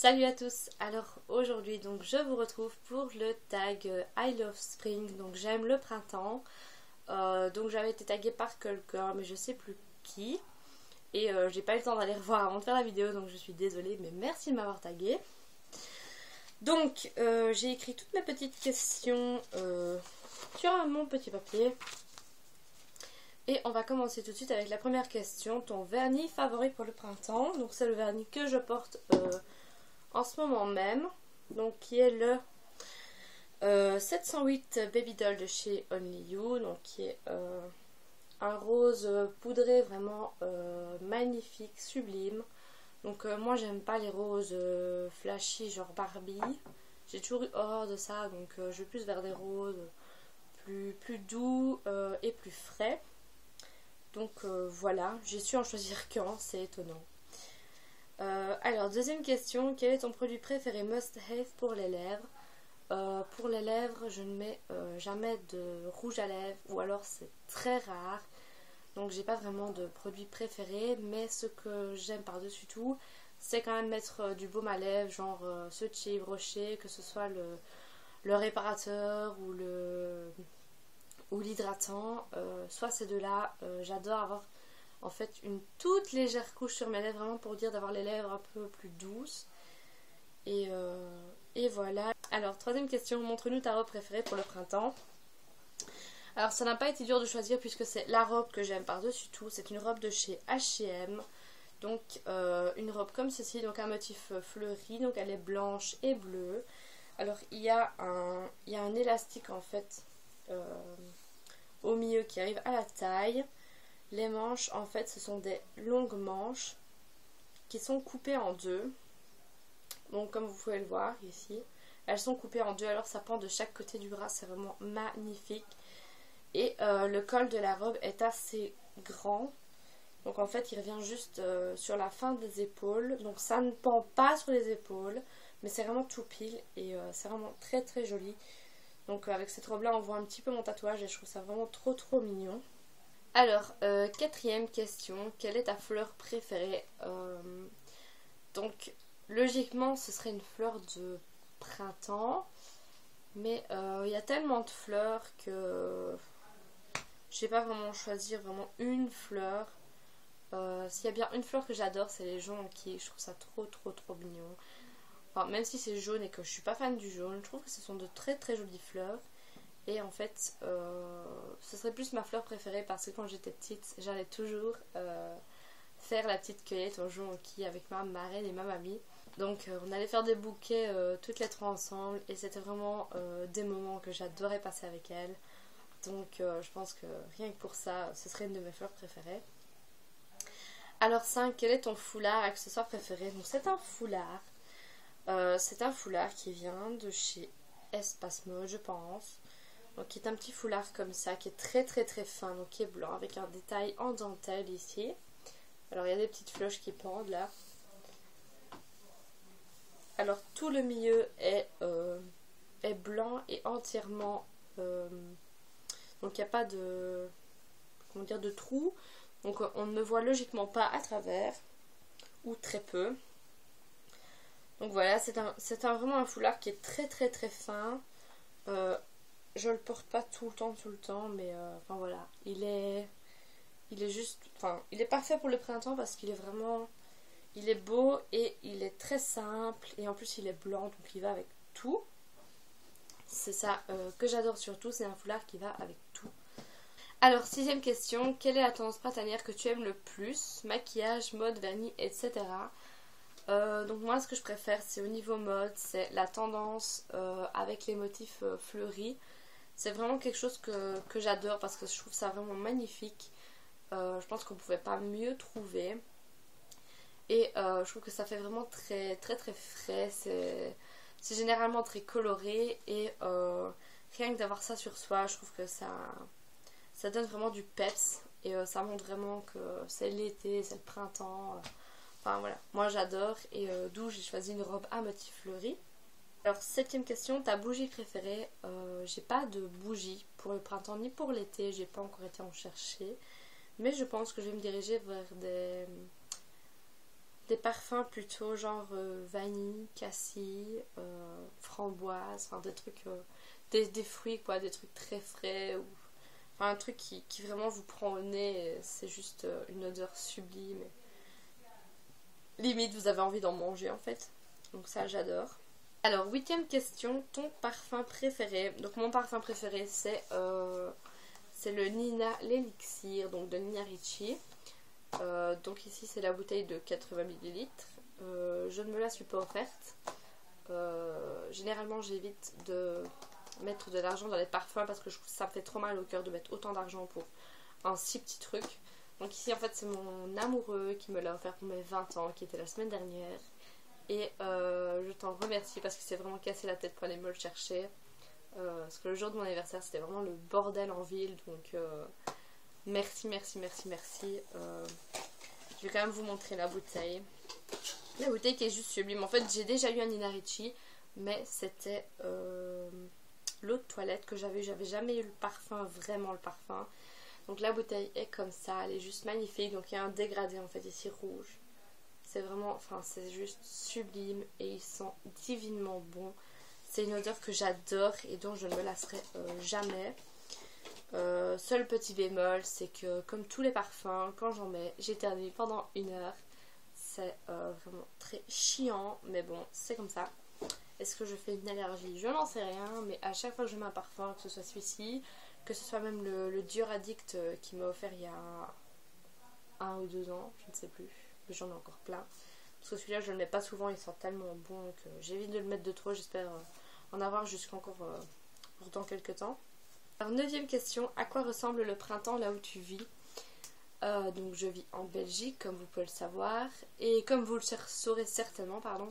Salut à tous. Alors aujourd'hui donc je vous retrouve pour le tag I love spring, donc j'aime le printemps. Donc j'avais été taguée par quelqu'un mais je sais plus qui, et j'ai pas eu le temps d'aller revoir avant de faire la vidéo, donc je suis désolée, mais merci de m'avoir taguée. Donc j'ai écrit toutes mes petites questions sur mon petit papier et on va commencer tout de suite avec la première question. Ton vernis favori pour le printemps? Donc c'est le vernis que je porte en ce moment même, donc qui est le 708 Baby Doll de chez Only You, donc qui est un rose poudré vraiment magnifique, sublime. Donc moi j'aime pas les roses flashy genre Barbie, j'ai toujours eu horreur de ça, donc je vais plus vers des roses plus doux et plus frais. Donc voilà, j'ai su en choisir qu'un, c'est étonnant. Alors deuxième question, quel est ton produit préféré must have pour les lèvres? Pour les lèvres je ne mets jamais de rouge à lèvres, ou alors c'est très rare, donc j'ai pas vraiment de produit préféré, mais ce que j'aime par dessus tout c'est quand même mettre du baume à lèvres, genre ceux de chez Yves Rocher, que ce soit le réparateur ou l'hydratant, soit ces deux là. J'adore avoir en fait une toute légère couche sur mes lèvres, vraiment pour dire d'avoir les lèvres un peu plus douces. Et voilà. Alors troisième question, montre-nous ta robe préférée pour le printemps. Alors ça n'a pas été dur de choisir puisque c'est la robe que j'aime par-dessus tout. C'est une robe de chez H&M. Donc une robe comme ceci, donc un motif fleuri, donc elle est blanche et bleue. Alors il y a un élastique en fait au milieu qui arrive à la taille. Les manches en fait ce sont des longues manches qui sont coupées en deux. Donc comme vous pouvez le voir ici, elles sont coupées en deux, alors ça pend de chaque côté du bras, c'est vraiment magnifique. Et le col de la robe est assez grand, donc en fait il revient juste sur la fin des épaules, donc ça ne pend pas sur les épaules, mais c'est vraiment tout pile et c'est vraiment très très joli. Donc avec cette robe là on voit un petit peu mon tatouage et je trouve ça vraiment trop mignon. Alors quatrième question, quelle est ta fleur préférée? Donc logiquement ce serait une fleur de printemps, mais il y a tellement de fleurs que je sais pas vraiment choisir vraiment une fleur. S'il y a bien une fleur que j'adore, c'est les jonquilles. Je trouve ça trop mignon. Enfin, même si c'est jaune et que je suis pas fan du jaune, je trouve que ce sont de très jolies fleurs. Et en fait ce serait plus ma fleur préférée parce que quand j'étais petite j'allais toujours faire la petite cueillette aux jonquilles avec ma marraine et ma mamie. Donc on allait faire des bouquets toutes les trois ensemble et c'était vraiment des moments que j'adorais passer avec elle. Donc je pense que rien que pour ça, ce serait une de mes fleurs préférées. Alors 5, quel est ton foulard accessoire préféré? Donc c'est un foulard. C'est un foulard qui vient de chez Espace Mode, je pense. Donc qui est un petit foulard comme ça, qui est très fin, donc qui est blanc avec un détail en dentelle ici. Alors il y a des petites cloches qui pendent là. Alors tout le milieu est blanc et entièrement donc il n'y a pas de comment dire de trou, donc on ne me voit logiquement pas à travers, ou très peu. Donc voilà, c'est vraiment un foulard qui est très fin. Je le porte pas tout le temps, mais enfin voilà, il est juste, enfin il est parfait pour le printemps parce qu'il est vraiment, il est beau et il est très simple, et en plus il est blanc, donc il va avec tout. C'est ça que j'adore surtout, c'est un foulard qui va avec tout. Alors sixième question, quelle est la tendance printanière que tu aimes le plus? Maquillage, mode, vernis, etc. Donc moi ce que je préfère c'est au niveau mode, c'est la tendance avec les motifs fleuris. C'est vraiment quelque chose que j'adore parce que je trouve ça vraiment magnifique. Je pense qu'on ne pouvait pas mieux trouver. Et je trouve que ça fait vraiment très frais. C'est généralement très coloré et rien que d'avoir ça sur soi, je trouve que ça donne vraiment du peps. Et ça montre vraiment que c'est l'été, c'est le printemps. Enfin voilà, moi j'adore, et d'où j'ai choisi une robe à motif fleuri. Alors septième question, ta bougie préférée? J'ai pas de bougie pour le printemps ni pour l'été, j'ai pas encore été en chercher. Mais je pense que je vais me diriger vers des des parfums plutôt genre vanille, cassis, framboise, enfin des trucs, des fruits quoi, des trucs très frais, ou enfin un truc qui vraiment vous prend au nez, c'est juste une odeur sublime. Limite vous avez envie d'en manger en fait, donc ça j'adore. Alors 8e question, ton parfum préféré. Donc mon parfum préféré c'est le Nina l'élixir, donc de Nina Ricci. Donc ici c'est la bouteille de 80 ml. Je ne me la suis pas offerte. Généralement j'évite de mettre de l'argent dans les parfums parce que je trouve que ça me fait trop mal au cœur de mettre autant d'argent pour un si petit truc. Donc ici en fait c'est mon amoureux qui me l'a offert pour mes 20 ans, qui était la semaine dernière. Et je t'en remercie parce que c'est vraiment cassé la tête pour aller me le chercher. Parce que le jour de mon anniversaire c'était vraiment le bordel en ville, donc merci, merci, merci, merci. Je vais quand même vous montrer la bouteille. La bouteille qui est juste sublime. En fait j'ai déjà eu un Nina Ricci, mais c'était l'eau de toilette que j'avais. J'avais jamais eu le parfum, vraiment le parfum. Donc la bouteille est comme ça, elle est juste magnifique. Donc il y a un dégradé en fait ici rouge. C'est vraiment, enfin c'est juste sublime et il sent divinement bon. C'est une odeur que j'adore et dont je ne me lasserai jamais. Seul petit bémol, c'est que comme tous les parfums, quand j'en mets, j'éternue pendant 1 heure. C'est vraiment très chiant, mais bon, c'est comme ça. Est-ce que je fais une allergie? Je n'en sais rien, mais à chaque fois que je mets un parfum, que ce soit celui-ci, que ce soit même le Dior Addict qui m'a offert il y a 1 ou 2 ans, je ne sais plus, mais j'en ai encore plein. Parce que celui-là, je ne le mets pas souvent, il sent tellement bon que j'évite de le mettre de trop. J'espère en avoir jusqu'encore pour dans quelques temps. Alors 9e question, à quoi ressemble le printemps là où tu vis? Donc je vis en Belgique comme vous pouvez le savoir, et comme vous le saurez certainement, pardon,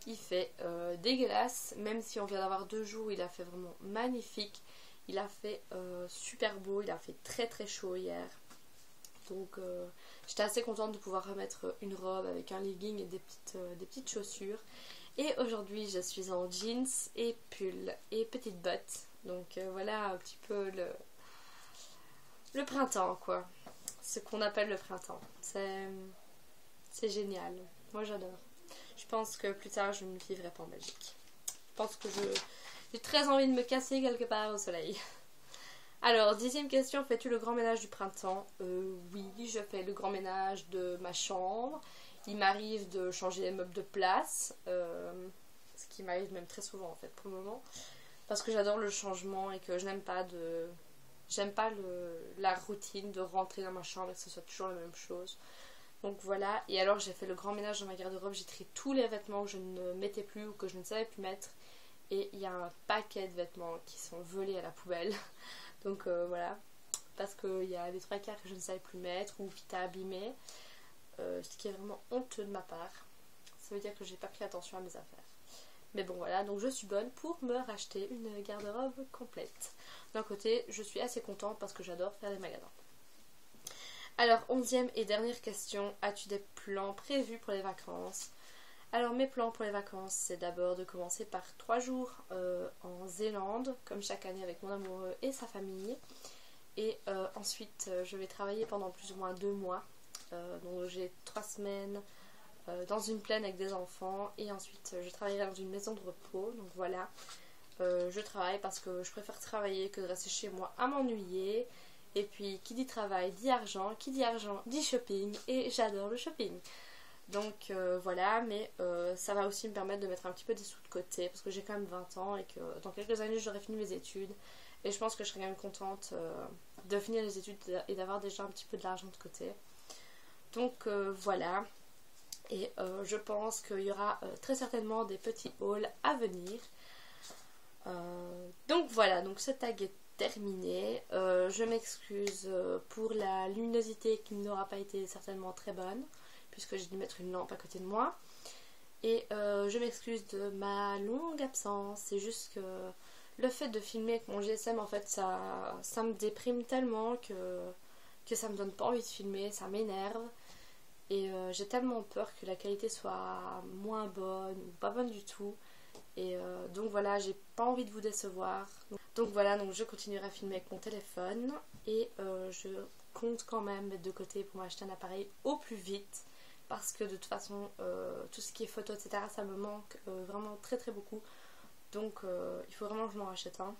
il fait dégueulasse, même si on vient d'avoir 2 jours où il a fait vraiment magnifique. Il a fait super beau, il a fait très très chaud hier. Donc j'étais assez contente de pouvoir remettre une robe avec un legging et des petites chaussures. Et aujourd'hui je suis en jeans et pull et petites bottes. Donc voilà un petit peu le printemps quoi. Ce qu'on appelle le printemps. C'est génial. Moi j'adore. Je pense que plus tard je ne vivrai pas en Belgique. Je pense que j'ai très envie de me casser quelque part au soleil. Alors, 10e question, fais-tu le grand ménage du printemps? Oui, je fais le grand ménage de ma chambre. Il m'arrive de changer les meubles de place. Ce qui m'arrive même très souvent en fait pour le moment. Parce que j'adore le changement et que je n'aime pas la routine de rentrer dans ma chambre et que ce soit toujours la même chose. Donc voilà, et alors j'ai fait le grand ménage dans ma garde-robe, j'ai trié tous les vêtements que je ne mettais plus ou que je ne savais plus mettre. Et il y a un paquet de vêtements qui sont volés à la poubelle. Donc voilà, parce qu'il y a les 3/4 que je ne savais plus mettre ou vite à abîmer. Ce qui est vraiment honteux de ma part. Ça veut dire que j'ai pas pris attention à mes affaires. Mais bon voilà, donc je suis bonne pour me racheter une garde-robe complète. D'un côté, je suis assez contente parce que j'adore faire des magasins. Alors, 11e et dernière question, as-tu des plans prévus pour les vacances? Alors mes plans pour les vacances, c'est d'abord de commencer par 3 jours en Zélande, comme chaque année avec mon amoureux et sa famille. Et ensuite, je vais travailler pendant plus ou moins 2 mois. Donc j'ai 3 semaines dans une plaine avec des enfants. Et ensuite, je travaillerai dans une maison de repos. Donc voilà, je travaille parce que je préfère travailler que de rester chez moi à m'ennuyer. Et puis, qui dit travail dit argent dit shopping. Et j'adore le shopping. Donc voilà, mais ça va aussi me permettre de mettre un petit peu des sous de côté parce que j'ai quand même 20 ans et que dans quelques années j'aurai fini mes études et je pense que je serai quand même contente de finir les études et d'avoir déjà un petit peu de l'argent de côté. Donc voilà, et je pense qu'il y aura très certainement des petits hauls à venir. Donc voilà, donc ce tag est terminé. Je m'excuse pour la luminosité qui n'aura pas été certainement très bonne, puisque j'ai dû mettre une lampe à côté de moi. Et je m'excuse de ma longue absence. C'est juste que le fait de filmer avec mon GSM, en fait, ça me déprime tellement que ça me donne pas envie de filmer, ça m'énerve. Et j'ai tellement peur que la qualité soit moins bonne ou pas bonne du tout. Et donc voilà, j'ai pas envie de vous décevoir. Donc voilà, donc je continuerai à filmer avec mon téléphone. Et je compte quand même mettre de côté pour m'acheter un appareil au plus vite. parce que de toute façon tout ce qui est photo etc ça me manque vraiment très très beaucoup, donc il faut vraiment que je m'en rachète un.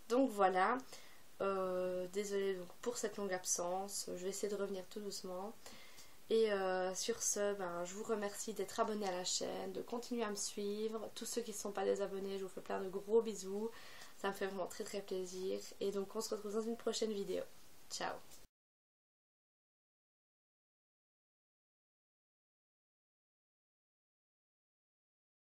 Donc voilà, désolée donc pour cette longue absence, je vais essayer de revenir tout doucement. Et sur ce, je vous remercie d'être abonnés à la chaîne, de continuer à me suivre. Tous ceux qui ne sont pas des abonnés, je vous fais plein de gros bisous. Ça me fait vraiment très très plaisir. Et donc on se retrouve dans une prochaine vidéo. Ciao!